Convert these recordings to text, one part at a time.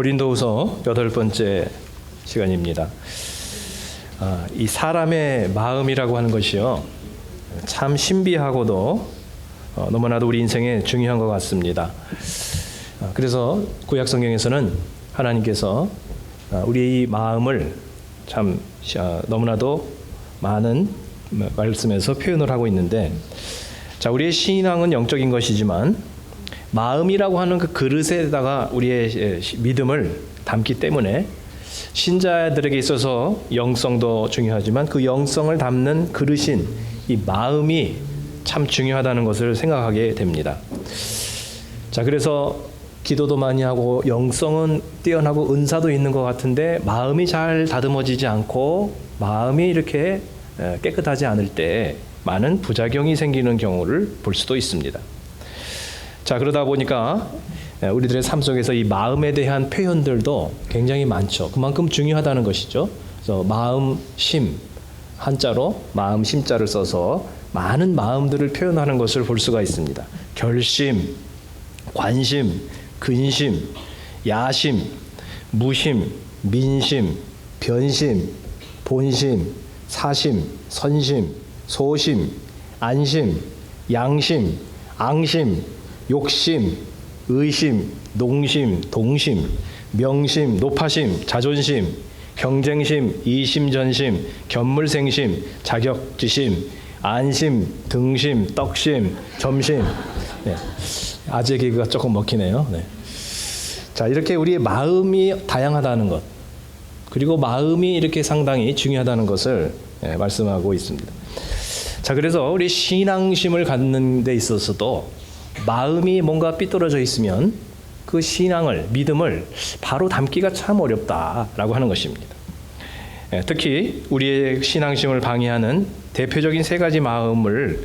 고린도후서 8번째 시간입니다. 이 사람의 마음이라고 하는 것이요, 참 신비하고도 너무나도 우리 인생에 중요한 것 같습니다. 그래서 구약 성경에서는 하나님께서 우리 마음을 참 너무나도 많은 말씀에서 표현을 하고 있는데, 자, 우리의 신앙은 영적인 것이지만 마음이라고 하는 그 그릇에다가 우리의 믿음을 담기 때문에 신자들에게 있어서 영성도 중요하지만 그 영성을 담는 그릇인 이 마음이 참 중요하다는 것을 생각하게 됩니다. 자, 그래서 기도도 많이 하고 영성은 뛰어나고 은사도 있는 것 같은데 마음이 잘 다듬어지지 않고 마음이 이렇게 깨끗하지 않을 때 많은 부작용이 생기는 경우를 볼 수도 있습니다. 자, 그러다 보니까 우리들의 삶 속에서 이 마음에 대한 표현들도 굉장히 많죠. 그만큼 중요하다는 것이죠. 그래서 마음심, 한자로 마음심자를 써서 많은 마음들을 표현하는 것을 볼 수가 있습니다. 결심, 관심, 근심, 야심, 무심, 민심, 변심, 본심, 사심, 선심, 소심, 안심, 양심, 앙심, 욕심, 의심, 농심, 동심, 명심, 노파심, 자존심, 경쟁심, 이심전심, 견물생심, 자격지심, 안심, 등심, 떡심, 점심. 네. 아재 개그가 조금 먹히네요. 네. 자, 이렇게 우리의 마음이 다양하다는 것, 그리고 마음이 이렇게 상당히 중요하다는 것을 말씀하고 있습니다. 자, 그래서 우리 신앙심을 갖는 데 있어서도 마음이 뭔가 삐뚤어져 있으면 그 신앙을, 믿음을 바로 담기가 참 어렵다라고 하는 것입니다. 특히 우리의 신앙심을 방해하는 대표적인 세 가지 마음을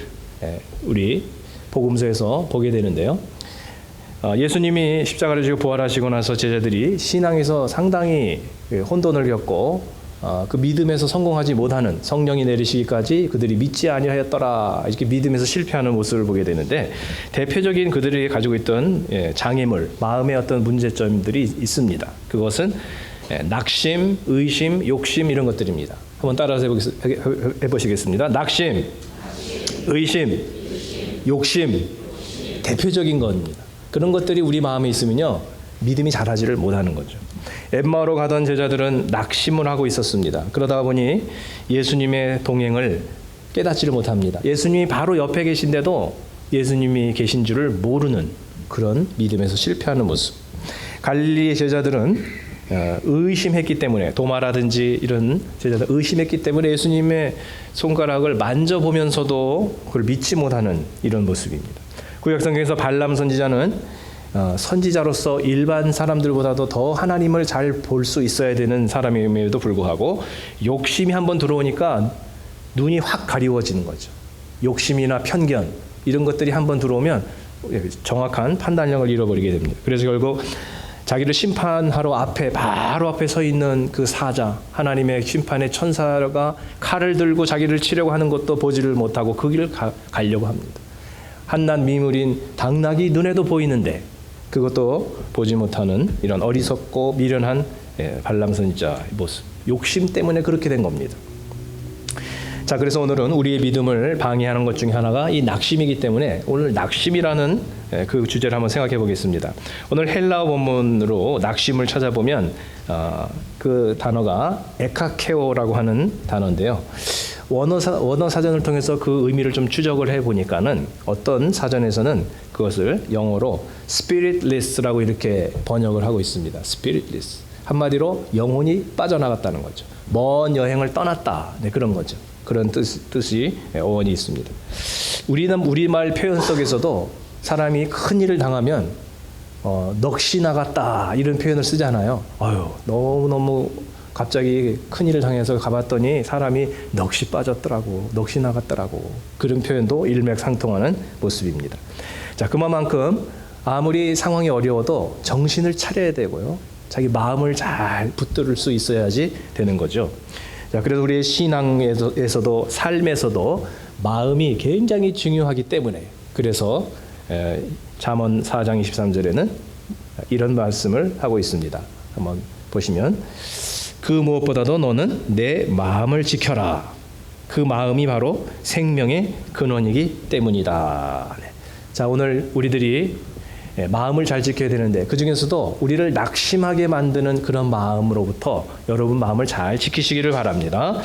우리 복음서에서 보게 되는데요. 예수님이 십자가를 지고 부활하시고 나서 제자들이 신앙에서 상당히 혼돈을 겪고 그 믿음에서 성공하지 못하는, 성령이 내리시기까지 그들이 믿지 아니하였더라, 이렇게 믿음에서 실패하는 모습을 보게 되는데, 대표적인 그들이 가지고 있던 장애물, 마음의 어떤 문제점들이 있습니다. 그것은 낙심, 의심, 욕심, 이런 것들입니다. 한번 따라서 해보시겠습니다. 낙심, 의심, 욕심, 대표적인 겁니다. 그런 것들이 우리 마음에 있으면요, 믿음이 자라지를 못하는 거죠. 엠마오로 가던 제자들은 낙심을 하고 있었습니다. 그러다 보니 예수님의 동행을 깨닫지를 못합니다. 예수님이 바로 옆에 계신데도 예수님이 계신 줄을 모르는 그런 믿음에서 실패하는 모습. 갈릴리의 제자들은 의심했기 때문에, 도마라든지 이런 제자들 의심했기 때문에 예수님의 손가락을 만져보면서도 그걸 믿지 못하는 이런 모습입니다. 구약성경에서 발람 선지자는 선지자로서 일반 사람들보다도 더 하나님을 잘 볼 수 있어야 되는 사람임에도 불구하고 욕심이 한번 들어오니까 눈이 확 가리워지는 거죠. 욕심이나 편견, 이런 것들이 한번 들어오면 정확한 판단력을 잃어버리게 됩니다. 그래서 결국 자기를 심판하러 바로 앞에 서 있는 그 사자, 하나님의 심판의 천사가 칼을 들고 자기를 치려고 하는 것도 보지를 못하고 그 길을 가려고 합니다. 한낱 미물인 당나귀 눈에도 보이는데 그것도 보지 못하는 이런 어리석고 미련한 발람 선지자의 모습, 욕심 때문에 그렇게 된 겁니다. 자, 그래서 오늘은 우리의 믿음을 방해하는 것 중에 하나가 이 낙심이기 때문에 오늘 낙심이라는 그 주제를 한번 생각해 보겠습니다. 오늘 헬라어 본문으로 낙심을 찾아보면 그 단어가 에카케오라고 하는 단어인데요. 원어 사전을 통해서 그 의미를 좀 추적을 해보니까는 어떤 사전에서는 그것을 영어로 spiritless라고 이렇게 번역을 하고 있습니다. spiritless. 한마디로 영혼이 빠져나갔다는 거죠. 먼 여행을 떠났다. 네, 그런 거죠. 그런 뜻이 어원이 있습니다. 우리말 표현 속에서도 사람이 큰 일을 당하면 넋이 나갔다, 이런 표현을 쓰잖아요. 너무너무 갑자기 큰일을 당해서 가봤더니 사람이 넋이 빠졌더라고, 넋이 나갔더라고, 그런 표현도 일맥상통하는 모습입니다. 자, 그만큼 아무리 상황이 어려워도 정신을 차려야 되고요, 자기 마음을 잘 붙들 수 있어야지 되는 거죠. 자, 그래서 우리의 신앙에서도 삶에서도 마음이 굉장히 중요하기 때문에, 그래서 잠언 4장 23절에는 이런 말씀을 하고 있습니다. 한번 보시면 그 무엇보다도 너는 내 마음을 지켜라. 그 마음이 바로 생명의 근원이기 때문이다. 네. 자, 오늘 우리들이 마음을 잘 지켜야 되는데 그 중에서도 우리를 낙심하게 만드는 그런 마음으로부터 여러분 마음을 잘 지키시기를 바랍니다.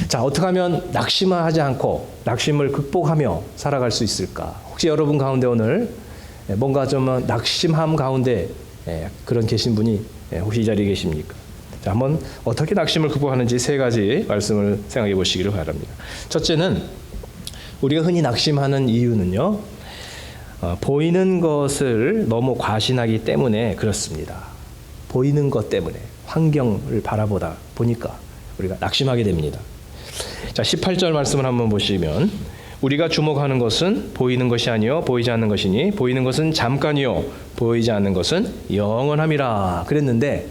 자, 어떻게 하면 낙심하지 않고 낙심을 극복하며 살아갈 수 있을까? 혹시 여러분 가운데 오늘 뭔가 좀 낙심함 가운데 그런 계신 분이 혹시 이 자리에 계십니까? 자, 한번 어떻게 낙심을 극복하는지 세 가지 말씀을 생각해 보시기를 바랍니다. 첫째는 우리가 흔히 낙심하는 이유는요, 보이는 것을 너무 과신하기 때문에 그렇습니다. 보이는 것 때문에 환경을 바라보다 보니까 우리가 낙심하게 됩니다. 자, 18절 말씀을 한번 보시면 우리가 주목하는 것은 보이는 것이 아니요 보이지 않는 것이니 보이는 것은 잠깐이요 보이지 않는 것은 영원함이라 그랬는데,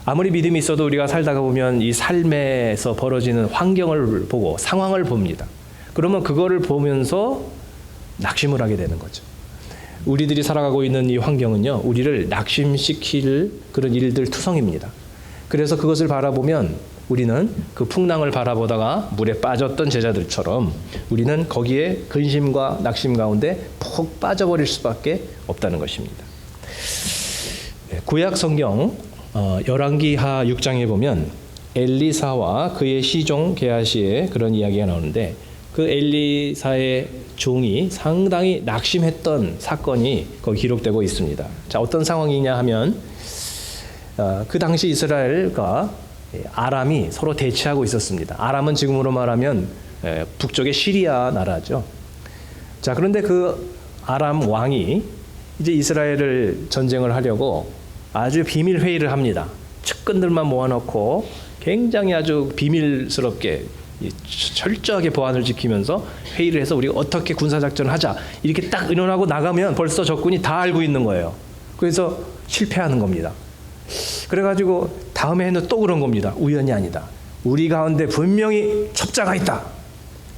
아무리 믿음이 있어도 우리가 살다가 보면 이 삶에서 벌어지는 환경을 보고 상황을 봅니다. 그러면 그거를 보면서 낙심을 하게 되는 거죠. 우리들이 살아가고 있는 이 환경은요, 우리를 낙심시킬 그런 일들 투성입니다. 그래서 그것을 바라보면 우리는 그 풍랑을 바라보다가 물에 빠졌던 제자들처럼 우리는 거기에 근심과 낙심 가운데 푹 빠져버릴 수밖에 없다는 것입니다. 구약 성경 열왕기하 6장에 보면 엘리사와 그의 시종 게하시의 그런 이야기가 나오는데, 그 엘리사의 종이 상당히 낙심했던 사건이 거기 기록되고 있습니다. 자, 어떤 상황이냐 하면 그 당시 이스라엘과 아람이 서로 대치하고 있었습니다. 아람은 지금으로 말하면 북쪽의 시리아 나라죠. 자, 그런데 그 아람 왕이 이제 이스라엘을 전쟁을 하려고 아주 비밀 회의를 합니다. 측근들만 모아놓고 굉장히 아주 비밀스럽게 철저하게 보안을 지키면서 회의를 해서 우리가 어떻게 군사작전을 하자 이렇게 딱 의논하고 나가면 벌써 적군이 다 알고 있는 거예요. 그래서 실패하는 겁니다. 그래가지고 다음에 해는 또 그런 겁니다. 우연이 아니다. 우리 가운데 분명히 첩자가 있다.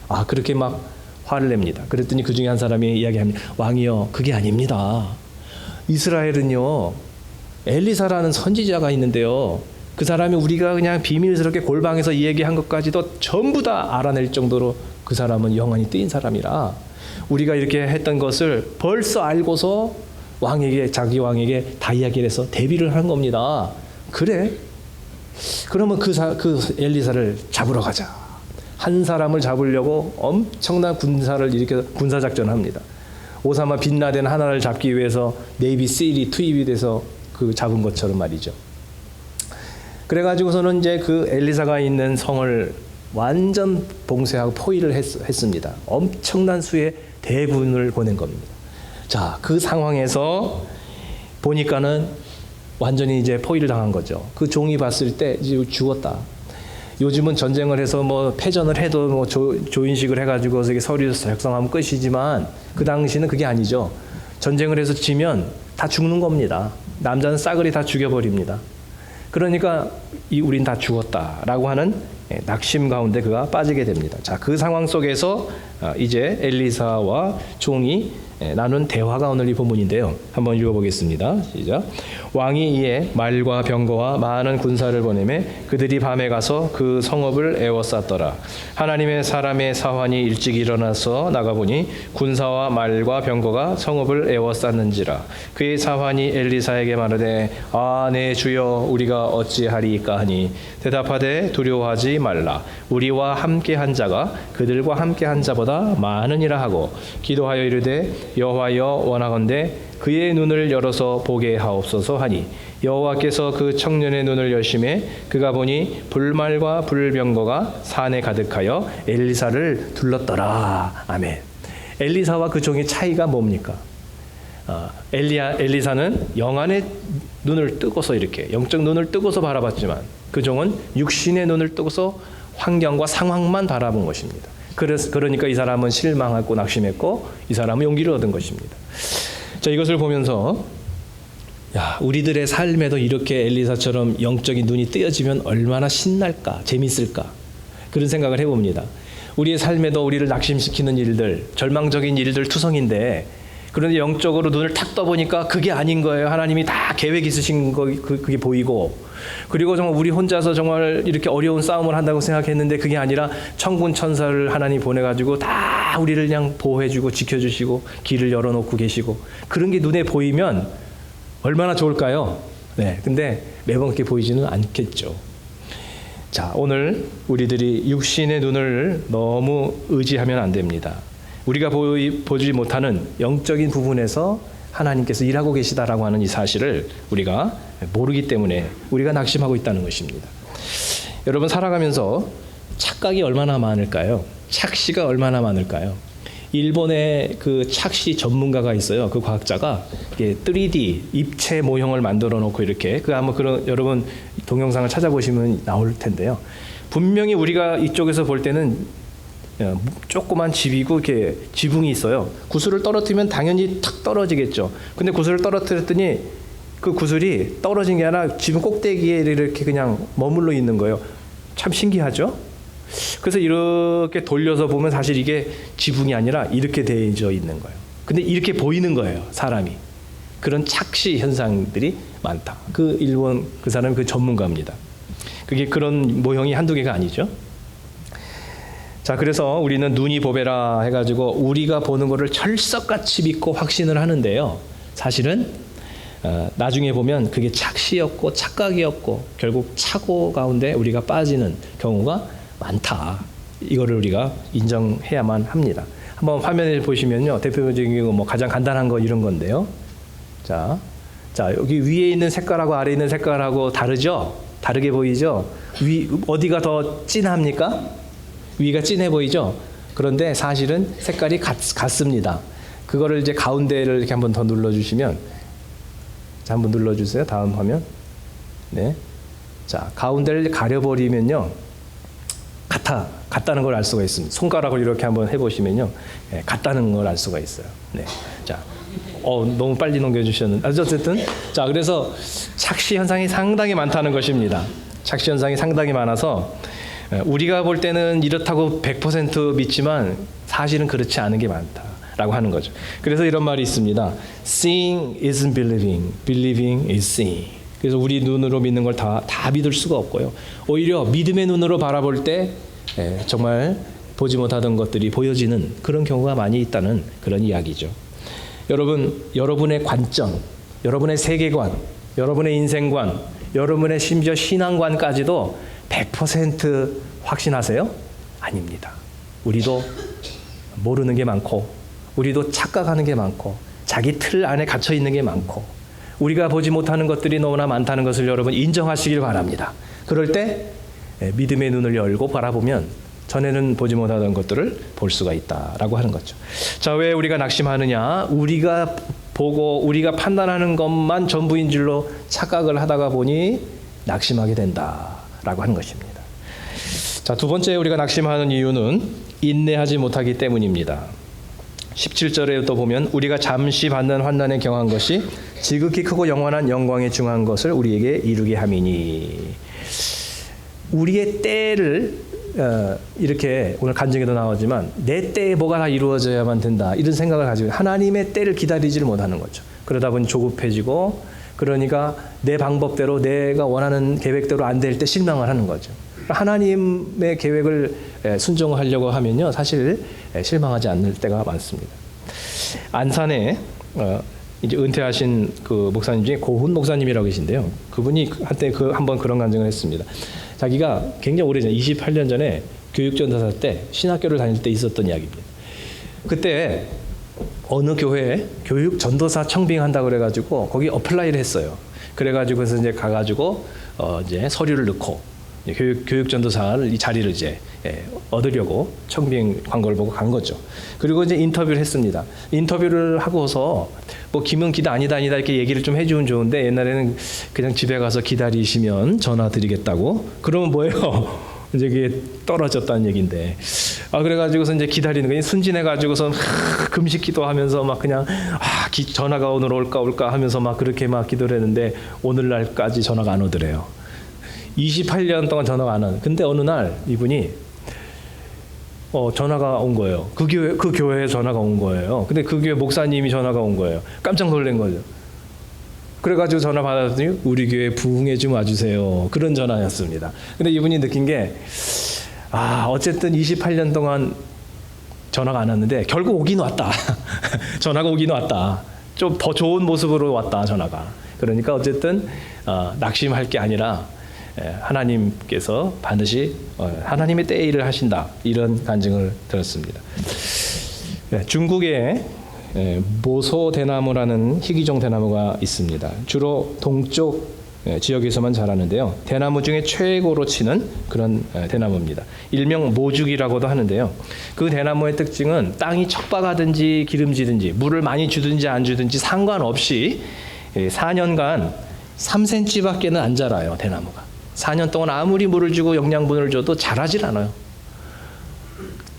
아, 그렇게 막 화를 냅니다. 그랬더니 그 중에 한 사람이 이야기합니다. 왕이여, 그게 아닙니다. 이스라엘은요, 엘리사라는 선지자가 있는데요, 그 사람이 우리가 그냥 비밀스럽게 골방에서 얘기한 것까지도 전부 다 알아낼 정도로 그 사람은 영원히 뜨인 사람이라 우리가 이렇게 했던 것을 벌써 알고서 왕에게, 자기 왕에게 다 이야기를 해서 대비를 한 겁니다. 그래? 그러면 그 엘리사를 잡으러 가자. 한 사람을 잡으려고 엄청난 군사를 일으켜 군사작전을 합니다. 오사마 빈라덴 하나를 잡기 위해서 네이비 세일이 투입이 돼서 그 잡은 것처럼 말이죠. 그래가지고서는 이제 그 엘리사가 있는 성을 완전 봉쇄하고 포위를 했습니다. 엄청난 수의 대군을 보낸 겁니다. 자, 그 상황에서 보니까는 완전히 이제 포위를 당한 거죠. 그 종이 봤을 때 이제 죽었다. 요즘은 전쟁을 해서 뭐 패전을 해도 뭐 조인식을 해가지고 서류 작성하면 끝이지만 그 당시는 그게 아니죠. 전쟁을 해서 지면 다 죽는 겁니다. 남자는 싸그리 다 죽여버립니다. 그러니까 우린 다 죽었다라고 하는 낙심 가운데 그가 빠지게 됩니다. 자, 그 상황 속에서 이제 엘리사와 종이 나눈 대화가 오늘 이 본문인데요. 한번 읽어보겠습니다. 시작. 왕이 이에 말과 병거와 많은 군사를 보내매 그들이 밤에 가서 그 성읍을 에워쌌더라. 하나님의 사람의 사환이 일찍 일어나서 나가보니 군사와 말과 병거가 성읍을 에워쌌는지라. 그의 사환이 엘리사에게 말하되 아, 내 주여, 우리가 어찌하리이까 하니 대답하되 두려워하지 말라. 우리와 함께한 자가 그들과 함께한 자보다 많으니라 하고 기도하여 이르되 여호와여, 원하건대 그의 눈을 열어서 보게 하옵소서 하니 여호와께서 그 청년의 눈을 여심해 그가 보니 불말과 불병거가 산에 가득하여 엘리사를 둘렀더라. 아멘. 엘리사와 그 종의 차이가 뭡니까? 엘리사는 영안의 눈을 뜨고서 이렇게 영적 눈을 뜨고서 바라봤지만 그 종은 육신의 눈을 뜨고서 환경과 상황만 바라본 것입니다. 그러니까 이 사람은 실망하고 낙심했고 이 사람은 용기를 얻은 것입니다. 자, 이것을 보면서 야, 우리들의 삶에도 이렇게 엘리사처럼 영적인 눈이 뜨여지면 얼마나 신날까, 재밌을까, 그런 생각을 해봅니다. 우리의 삶에도 우리를 낙심시키는 일들, 절망적인 일들 투성인데 그런데 영적으로 눈을 탁 떠보니까 그게 아닌 거예요. 하나님이 다 계획 있으신 거 그게 보이고, 그리고 정말 우리 혼자서 정말 이렇게 어려운 싸움을 한다고 생각했는데 그게 아니라 천군 천사를 하나님 보내가지고 다 우리를 그냥 보호해주고 지켜주시고 길을 열어놓고 계시고, 그런 게 눈에 보이면 얼마나 좋을까요? 네, 근데 매번 그렇게 보이지는 않겠죠. 자, 오늘 우리들이 육신의 눈을 너무 의지하면 안 됩니다. 우리가 보지 못하는 영적인 부분에서 하나님께서 일하고 계시다라고 하는 이 사실을 우리가 모르기 때문에 우리가 낙심하고 있다는 것입니다. 여러분, 살아가면서 착각이 얼마나 많을까요? 착시가 얼마나 많을까요? 일본의 그 착시 전문가가 있어요. 그 과학자가 3D 입체 모형을 만들어 놓고 이렇게, 그 한번 그런 여러분 동영상을 찾아보시면 나올 텐데요. 분명히 우리가 이쪽에서 볼 때는 조그만 집이고 이렇게 지붕이 있어요. 구슬을 떨어뜨리면 당연히 탁 떨어지겠죠. 근데 구슬을 떨어뜨렸더니 그 구슬이 떨어진 게 아니라 지붕 꼭대기에 이렇게 그냥 머물러 있는 거예요. 참 신기하죠? 그래서 이렇게 돌려서 보면 사실 이게 지붕이 아니라 이렇게 되어져 있는 거예요. 근데 이렇게 보이는 거예요, 사람이. 그런 착시 현상들이 많다. 그 일본 그 사람이 그 전문가입니다. 그게 그런 모형이 한두 개가 아니죠. 자, 그래서 우리는 눈이 보배라 해가지고 우리가 보는 거를 철석같이 믿고 확신을 하는데요. 사실은 나중에 보면 그게 착시였고 착각이었고 결국 착오 가운데 우리가 빠지는 경우가 많다. 이거를 우리가 인정해야만 합니다. 한번 화면에 보시면요, 대표적인 거 뭐 가장 간단한 거 이런 건데요. 자, 여기 위에 있는 색깔하고 아래에 있는 색깔하고 다르죠? 다르게 보이죠? 어디가 더 진합니까? 위가 진해 보이죠? 그런데 사실은 색깔이 같습니다. 그거를 이제 가운데를 이렇게 한번 더 눌러주시면, 자, 한번 눌러주세요. 다음 화면. 네. 자, 가운데를 가려버리면요, 같다는 걸 알 수가 있습니다. 손가락을 이렇게 한번 해보시면요, 네, 같다는 걸 알 수가 있어요. 네. 자, 너무 빨리 넘겨주셨는데, 어쨌든, 자, 그래서 착시 현상이 상당히 많다는 것입니다. 착시 현상이 상당히 많아서 우리가 볼 때는 이렇다고 100% 믿지만 사실은 그렇지 않은 게 많다라고 하는 거죠. 그래서 이런 말이 있습니다. Seeing isn't believing, believing is seeing. 그래서 우리 눈으로 믿는 걸 다 믿을 수가 없고요. 오히려 믿음의 눈으로 바라볼 때 정말 보지 못하던 것들이 보여지는 그런 경우가 많이 있다는 그런 이야기죠. 여러분, 여러분의 관점, 여러분의 세계관, 여러분의 인생관, 여러분의 심지어 신앙관까지도 100% 확신하세요? 아닙니다. 우리도 모르는 게 많고, 우리도 착각하는 게 많고, 자기 틀 안에 갇혀 있는 게 많고, 우리가 보지 못하는 것들이 너무나 많다는 것을 여러분 인정하시길 바랍니다. 그럴 때 믿음의 눈을 열고 바라보면 전에는 보지 못하던 것들을 볼 수가 있다라고 하는 거죠. 자, 왜 우리가 낙심하느냐? 우리가 보고 우리가 판단하는 것만 전부인 줄로 착각을 하다가 보니 낙심하게 된다라고 하는 것입니다. 자, 두 번째 우리가 낙심하는 이유는 인내하지 못하기 때문입니다. 17절에 또 보면 우리가 잠시 받는 환난에 경한 것이 지극히 크고 영원한 영광에 중한 것을 우리에게 이루게 함이니. 우리의 때를 이렇게 오늘 간증에도 나오지만 내 때에 뭐가 다 이루어져야만 된다, 이런 생각을 가지고 하나님의 때를 기다리지를 못하는 거죠. 그러다 보니 조급해지고, 그러니까 내 방법대로 내가 원하는 계획대로 안 될 때 실망을 하는 거죠. 하나님의 계획을 순종하려고 하면요, 사실 실망하지 않을 때가 많습니다. 안산에 이제 은퇴하신 그 목사님 중에 고훈 목사님이라고 계신데요. 그분이 한때 한번 그런 간증을 했습니다. 자기가 굉장히 오래전 28년 전에 교육전도사 때 신학교를 다닐 때 있었던 이야기입니다. 그때 어느 교회에 교육전도사 청빙한다고 그래가지고 거기 어플라이를 했어요. 그래가지고 그래서 이제 가가지고 이제 서류를 넣고 교육전도사를 이 자리를 이제 얻으려고 청빙 광고를 보고 간 거죠. 그리고 이제 인터뷰를 했습니다. 인터뷰를 하고서 뭐 기면 기다 아니다 이렇게 얘기를 좀 해주면 좋은데, 옛날에는 그냥 집에 가서 기다리시면 전화 드리겠다고. 그러면 뭐예요? 이제 그게 떨어졌다는 얘기인데. 그래가지고서 이제 기다리는 거예요. 순진해가지고서 금식 기도하면서 막 그냥 전화가 오늘 올까 하면서 막 그렇게 막 기도를 했는데 오늘날까지 전화가 안 오더래요. 28년 동안 전화가 안 오는. 근데 어느 날 이분이 전화가 온 거예요. 그 교회에 전화가 온 거예요. 근데 그 교회 목사님이 전화가 온 거예요. 깜짝 놀란 거죠. 그래가지고 전화 받았더니 우리 교회 부흥회 좀 와주세요. 그런 전화였습니다. 근데 이분이 느낀 게 어쨌든 28년 동안 전화가 안 왔는데 결국 오긴 왔다. 전화가 오긴 왔다. 좀 더 좋은 모습으로 왔다 전화가. 그러니까 어쨌든 낙심할 게 아니라 하나님께서 반드시 하나님의 때에 일을 하신다. 이런 간증을 들었습니다. 중국에 모소 대나무라는 희귀종 대나무가 있습니다. 주로 동쪽 지역에서만 자라는데요. 대나무 중에 최고로 치는 그런 대나무입니다. 일명 모죽이라고도 하는데요. 그 대나무의 특징은 땅이 척박하든지 기름지든지 물을 많이 주든지 안 주든지 상관없이 4년간 3cm밖에는 안 자라요. 대나무가. 4년 동안 아무리 물을 주고 영양분을 줘도 자라질 않아요.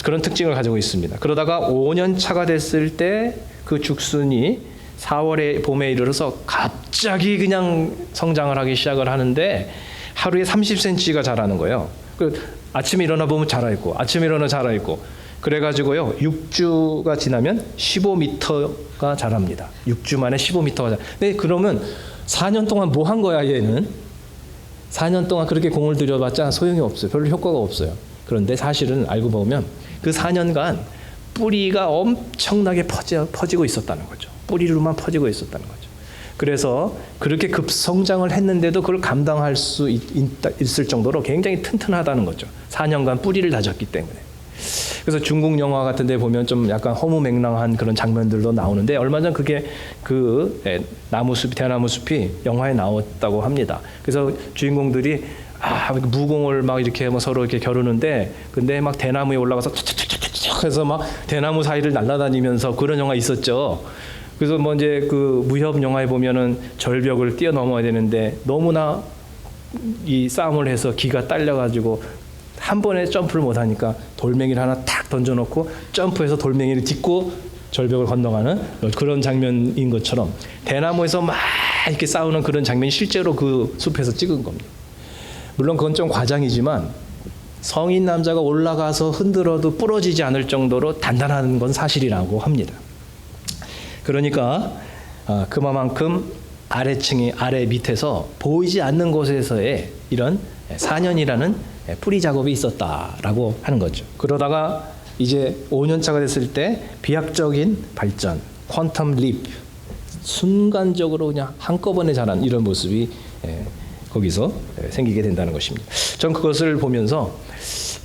그런 특징을 가지고 있습니다. 그러다가 5년 차가 됐을 때 그 죽순이 4월에 봄에 이르러서 갑자기 그냥 성장을 하기 시작을 하는데 하루에 30cm가 자라는 거예요. 아침에 일어나 보면 자라 있고 아침에 일어나 자라 있고 그래가지고요 6주가 지나면 15m가 자랍니다. 6주 만에 15m가 자라. 근데 그러면 4년 동안 뭐 한 거야 얘는? 4년 동안 그렇게 공을 들여봤자 소용이 없어요. 별로 효과가 없어요. 그런데 사실은 알고 보면 그 4년간 뿌리가 엄청나게 퍼지고 있었다는 거죠. 뿌리로만 퍼지고 있었다는 거죠. 그래서 그렇게 급성장을 했는데도 그걸 감당할 수 있을 정도로 굉장히 튼튼하다는 거죠. 4년간 뿌리를 다졌기 때문에. 그래서 중국 영화 같은 데 보면 좀 약간 허무맹랑한 그런 장면들도 나오는데 얼마 전 그게 대나무 숲이 영화에 나왔다고 합니다. 그래서 주인공들이 무공을 막 이렇게 서로 이렇게 겨루는데 근데 막 대나무에 올라가서 해서 막 대나무 사이를 날아다니면서 그런 영화 있었죠. 그래서 이제 그 무협 영화에 보면은 절벽을 뛰어넘어야 되는데 너무나 이 싸움을 해서 기가 딸려가지고 한 번에 점프를 못하니까 돌멩이를 하나 탁 던져놓고 점프해서 돌멩이를 딛고 절벽을 건너가는 그런 장면인 것처럼 대나무에서 막 이렇게 싸우는 그런 장면이 실제로 그 숲에서 찍은 겁니다. 물론 그건 좀 과장이지만 성인 남자가 올라가서 흔들어도 부러지지 않을 정도로 단단한 건 사실이라고 합니다. 그러니까 그만큼 아래 밑에서 보이지 않는 곳에서의 이런 4년이라는 뿌리 작업이 있었다라고 하는 거죠. 그러다가 이제 5년 차가 됐을 때 비약적인 발전, 퀀텀 립, 순간적으로 그냥 한꺼번에 자란 이런 모습이 거기서 생기게 된다는 것입니다. 전 그것을 보면서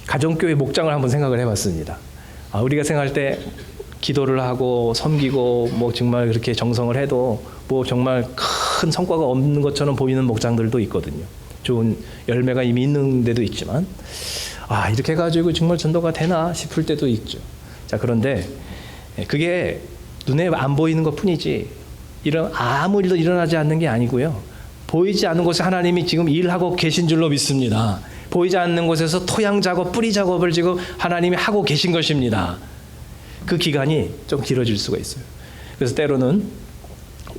가정교회 목장을 한번 생각을 해봤습니다. 우리가 생각할 때 기도를 하고 섬기고 정말 그렇게 정성을 해도 정말 큰 성과가 없는 것처럼 보이는 목장들도 있거든요. 좋은 열매가 이미 있는 데도 있지만 이렇게 해가지고 정말 전도가 되나 싶을 때도 있죠. 자, 그런데 그게 눈에 안 보이는 것 뿐이지 아무 일도 일어나지 않는 게 아니고요. 보이지 않는 곳에 하나님이 지금 일하고 계신 줄로 믿습니다. 보이지 않는 곳에서 토양 작업, 뿌리 작업을 지금 하나님이 하고 계신 것입니다. 그 기간이 좀 길어질 수가 있어요. 그래서 때로는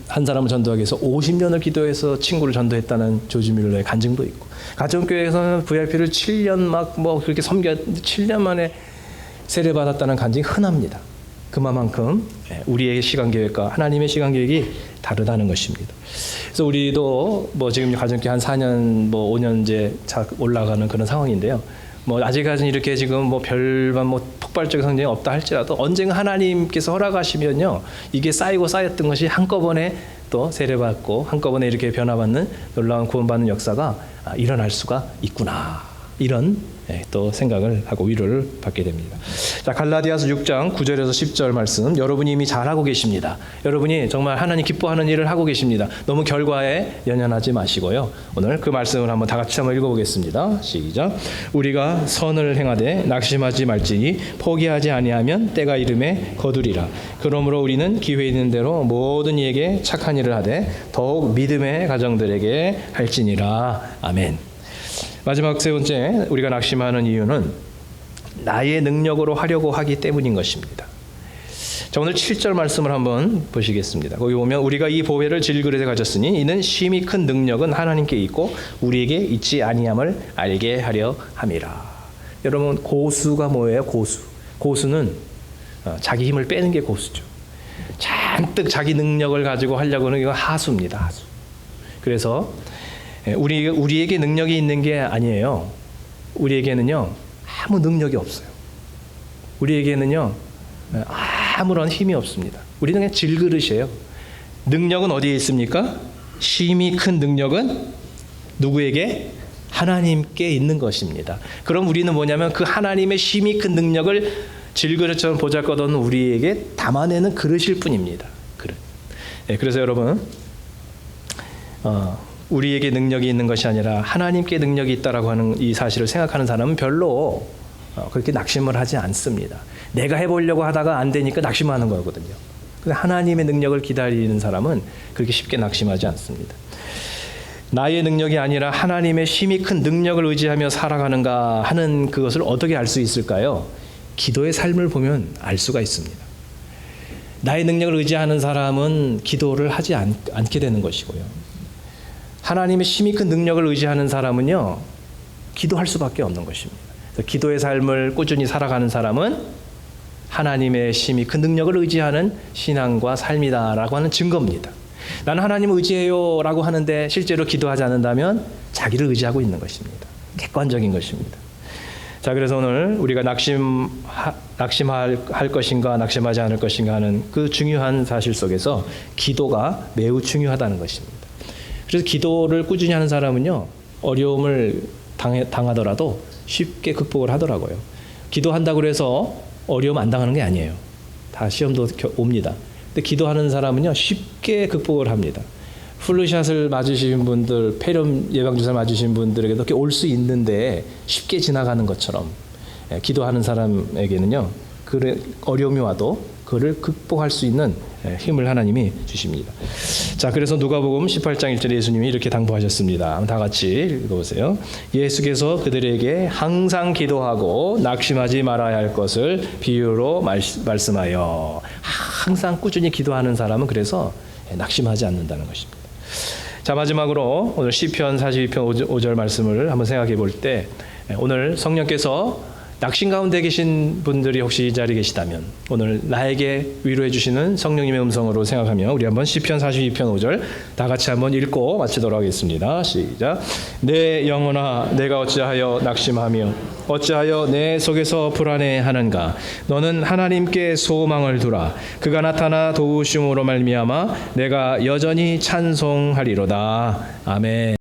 한 사람을 전도하기 위해서 50년을 기도해서 친구를 전도했다는 조지 밀러의 간증도 있고, 가정교회에서는 VIP를 7년 그렇게 섬겨 7년 만에 세례받았다는 간증이 흔합니다. 그만큼 우리의 시간 계획과 하나님의 시간 계획이 다르다는 것입니다. 그래서 우리도 지금 가정교회 한 4년 5년째 올라가는 그런 상황인데요. 아직까지는 이렇게 지금 별반 폭발적인 성장이 없다 할지라도 언젠가 하나님께서 허락하시면요, 이게 쌓였던 것이 한꺼번에 또 세례받고 한꺼번에 이렇게 변화받는 놀라운 구원받는 역사가 일어날 수가 있구나, 이런 또 생각을 하고 위로를 받게 됩니다. 자, 갈라디아서 6장 9절에서 10절 말씀, 여러분이 이미 잘하고 계십니다. 여러분이 정말 하나님 기뻐하는 일을 하고 계십니다. 너무 결과에 연연하지 마시고요. 오늘 그 말씀을 한번 다 같이 한번 읽어보겠습니다. 시작. 우리가 선을 행하되 낙심하지 말지니 포기하지 아니하면 때가 이름에 거두리라. 그러므로 우리는 기회 있는 대로 모든 이에게 착한 일을 하되 더욱 믿음의 가정들에게 할지니라. 아멘. 마지막 세 번째, 우리가 낙심하는 이유는 나의 능력으로 하려고 하기 때문인 것입니다. 자, 오늘 7절 말씀을 한번 보시겠습니다. 거기 보면 우리가 이 보배를 질그릇에 가졌으니 이는 심히 큰 능력은 하나님께 있고 우리에게 있지 아니함을 알게 하려 함이라. 여러분, 고수가 뭐예요? 고수. 고수는 자기 힘을 빼는 게 고수죠. 잔뜩 자기 능력을 가지고 하려고 하는 게 하수입니다. 하수. 그래서 우리에게 능력이 있는 게 아니에요. 우리에게는요 아무 능력이 없어요. 우리에게는요 아무런 힘이 없습니다. 우리는 그냥 질그릇이에요. 능력은 어디에 있습니까? 심히 큰 능력은 누구에게? 하나님께 있는 것입니다. 그럼 우리는 뭐냐면 그 하나님의 심히 큰 능력을 질그릇처럼 보잘것없는 우리에게 담아내는 그릇일 뿐입니다. 그릇. 그래서 여러분 우리에게 능력이 있는 것이 아니라 하나님께 능력이 있다라고 하는 이 사실을 생각하는 사람은 별로 그렇게 낙심을 하지 않습니다. 내가 해보려고 하다가 안 되니까 낙심하는 거거든요. 근데 하나님의 능력을 기다리는 사람은 그렇게 쉽게 낙심하지 않습니다. 나의 능력이 아니라 하나님의 심히 큰 능력을 의지하며 살아가는가 하는 그것을 어떻게 알 수 있을까요? 기도의 삶을 보면 알 수가 있습니다. 나의 능력을 의지하는 사람은 기도를 하지 않게 되는 것이고요. 하나님의 심히 큰 능력을 의지하는 사람은요, 기도할 수밖에 없는 것입니다. 그래서 기도의 삶을 꾸준히 살아가는 사람은 하나님의 심히 큰 능력을 의지하는 신앙과 삶이다라고 하는 증거입니다. 나는 하나님을 의지해요 라고 하는데 실제로 기도하지 않는다면 자기를 의지하고 있는 것입니다. 객관적인 것입니다. 자, 그래서 오늘 우리가 낙심할 것인가 낙심하지 않을 것인가 하는 그 중요한 사실 속에서 기도가 매우 중요하다는 것입니다. 그래서 기도를 꾸준히 하는 사람은요, 어려움을 당하더라도 쉽게 극복을 하더라고요. 기도한다고 해서 어려움 안 당하는 게 아니에요. 다 시험도 옵니다. 근데 기도하는 사람은요 쉽게 극복을 합니다. 플루샷을 맞으신 분들, 폐렴 예방주사 맞으신 분들에게도 이렇게 올 수 있는데 쉽게 지나가는 것처럼 기도하는 사람에게는요 그 어려움이 와도 그를 극복할 수 있는 힘을 하나님이 주십니다. 자, 그래서 누가복음 18장 1절에 예수님이 이렇게 당부하셨습니다. 다 같이 읽어보세요. 예수께서 그들에게 항상 기도하고 낙심하지 말아야 할 것을 비유로 말씀하여, 항상 꾸준히 기도하는 사람은 그래서 낙심하지 않는다는 것입니다. 자, 마지막으로 오늘 시편 42편 5절 말씀을 한번 생각해 볼 때, 오늘 성령께서 낙심 가운데 계신 분들이 혹시 이 자리에 계시다면 오늘 나에게 위로해 주시는 성령님의 음성으로 생각하며 우리 한번 시편 42편 5절 다 같이 한번 읽고 마치도록 하겠습니다. 시작. 내 영혼아, 내가 어찌하여 낙심하며 어찌하여 내 속에서 불안해하는가? 너는 하나님께 소망을 두라. 그가 나타나 도우심으로 말미암아 내가 여전히 찬송하리로다. 아멘.